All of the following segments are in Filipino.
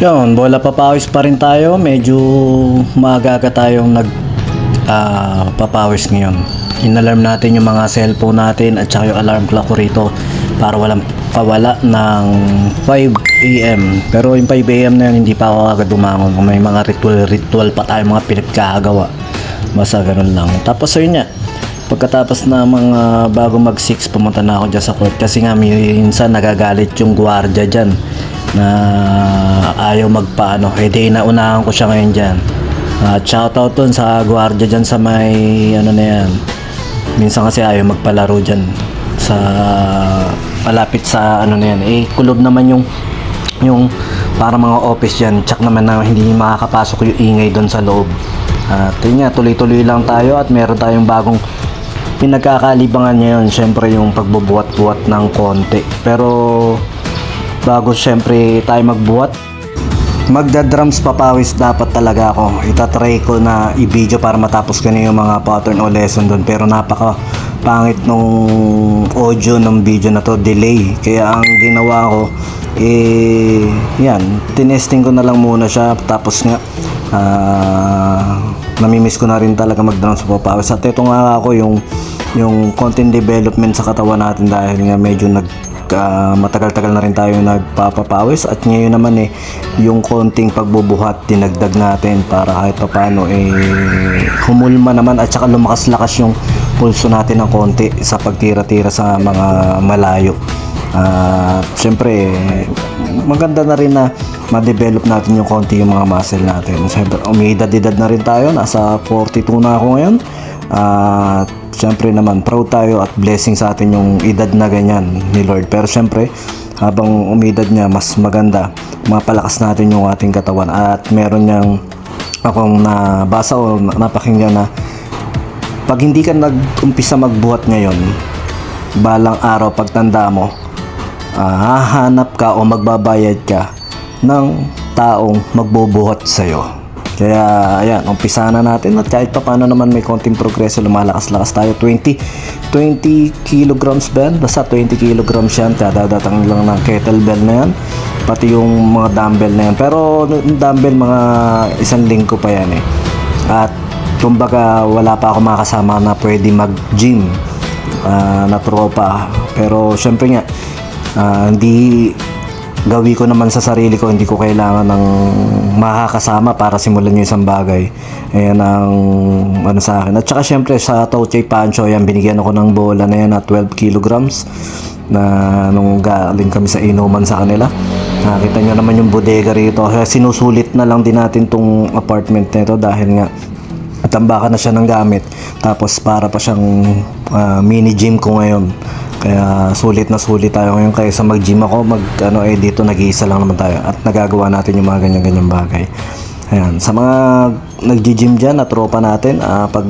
Yun, bola papawis pa rin tayo. Medyo maaga tayong papawis ngayon. Inalarm natin yung mga cellphone natin at saka yung alarm clock ko rito para walang pawala ng 5 AM. Pero yung 5 AM na yun, hindi pa ako agad bumangon. May mga ritual pa tayo, mga pinagkagawa. Basta ganun lang. Tapos ayun nga, pagkatapos na mga bago mag 6, pumunta na ako dyan sa court. Kasi nga minsan nagagalit yung gwardiya dyan na ayaw magpaano. Eh di naunahan ko siya ngayon dyan. Shoutout dun sa gwardiya dyan sa may ano na yan. Minsan kasi ayaw magpalaro dyan sa malapit sa ano na yan. Eh kulob naman yung para mga office dyan. Tsak naman na hindi makakapasok yung ingay dun sa loob. At yun nga, tuloy-tuloy lang tayo at meron tayong bagong pinagkakalibangan ngayon. Syempre yung pagbubuhat-buhat ng konti. Pero bago syempre tayo magbuhat, magda-drums papawis dapat talaga ako. Itatry ko na i-video para matapos ko na yung mga pattern o lesson doon. Pero napaka pangit nung audio ng video na to, delay. Kaya ang ginawa ko, yan, tinesting ko na lang muna siya. Tapos nga, namimiss ko na rin talaga mag-drums papawis. At ito nga ako yung content development sa katawan natin dahil nga medyo matagal-tagal na rin tayo nagpapapawis at ngayon naman yung konting pagbubuhat dinagdag natin para kahit paano humulma naman at saka lumakas-lakas yung pulso natin ng konti sa pagtira-tira sa mga malayo. Siyempre maganda na rin na ma-develop natin yung konti yung mga muscle natin. Siyempre umidad-edad na rin tayo, nasa 42 na ako ngayon. Siyempre naman proud tayo at blessing sa atin yung edad na ganyan ni Lord. Pero siyempre habang umidad niya, mas maganda mapalakas natin yung ating katawan. At meron niyang akong nabasa o napakinggan na pag hindi ka nag-umpisa magbuhat ngayon, balang araw pagtanda mo, hahanap ka o magbabayad ka ng taong magbubuhat sa'yo. Kaya ayan, umpisa na natin at kahit pa paano naman may konting progreso, lumalakas-lakas tayo. 20 kilograms ba yan? Basta 20 kilograms yan, dadatang lang ng kettlebell na yan, pati yung mga dumbbell na yan. Pero yung dumbbell mga isang linggo pa yan at kumbaga wala pa ako makasama na pwede mag-gym na tropa. Pero syempre nga, hindi gawi ko naman sa sarili ko, hindi ko kailangan ng makakasama para simulan yung isang bagay. Ayan ang ano sa akin. At saka syempre sa Touchay Pancho, yan, binigyan ako ng bola na yan at 12 kilograms na nung galing kami sa inuman sa kanila. Nakita nyo naman yung bodega rito. Sinusulit na lang din natin tong apartment nito dahil nga tambakan na siya ng gamit. Tapos para pa siyang mini gym ko ngayon. Kaya sulit na sulit tayo ngayon kaysa mag-gym ako, dito nag-iisa lang naman tayo at nagagawa natin yung mga ganyan-ganyan bagay. Ayan, sa mga nag-gym dyan na tropa natin, pag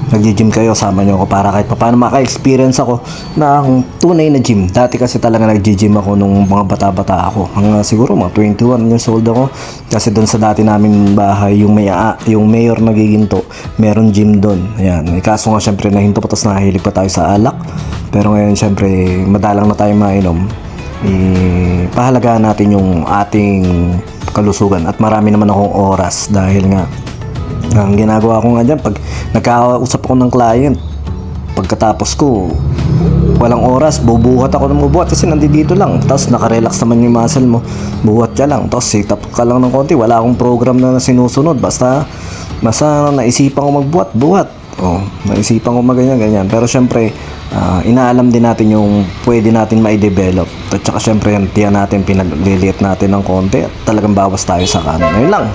nag-gym kayo, sama nyo ako para kahit paano maka-experience ako ng tunay na gym. Dati kasi talaga nag-gym ako nung mga bata-bata ako. Siguro mga 21 years old ako. Kasi doon sa dati namin bahay, yung mayor na giginto, meron gym doon. Ayan. Kaso nga syempre nahinto pa, tapos nahilig pa tayo sa alak. Pero ngayon syempre madalang na tayo mainom. Pahalagaan natin yung ating kalusugan at marami naman akong oras dahil nga ang ginagawa ko nga dyan, pag nagkakausap ako ng client, pagkatapos ko walang oras, bubuhat ako ng bubuhat kasi nandito lang, tapos nakarelax naman yung muscle mo, buhat ka lang, tapos sit up ka lang ng konti, wala akong program na sinusunod, basta naisipan ko magbuhat, buhat. Naisipan ko ganyan. Pero syempre inaalam din natin yung pwede natin ma-develop. At saka syempre yung tiyan natin, pinagliliit natin ng konti at talagang bawas tayo sa kanan. Ayun lang.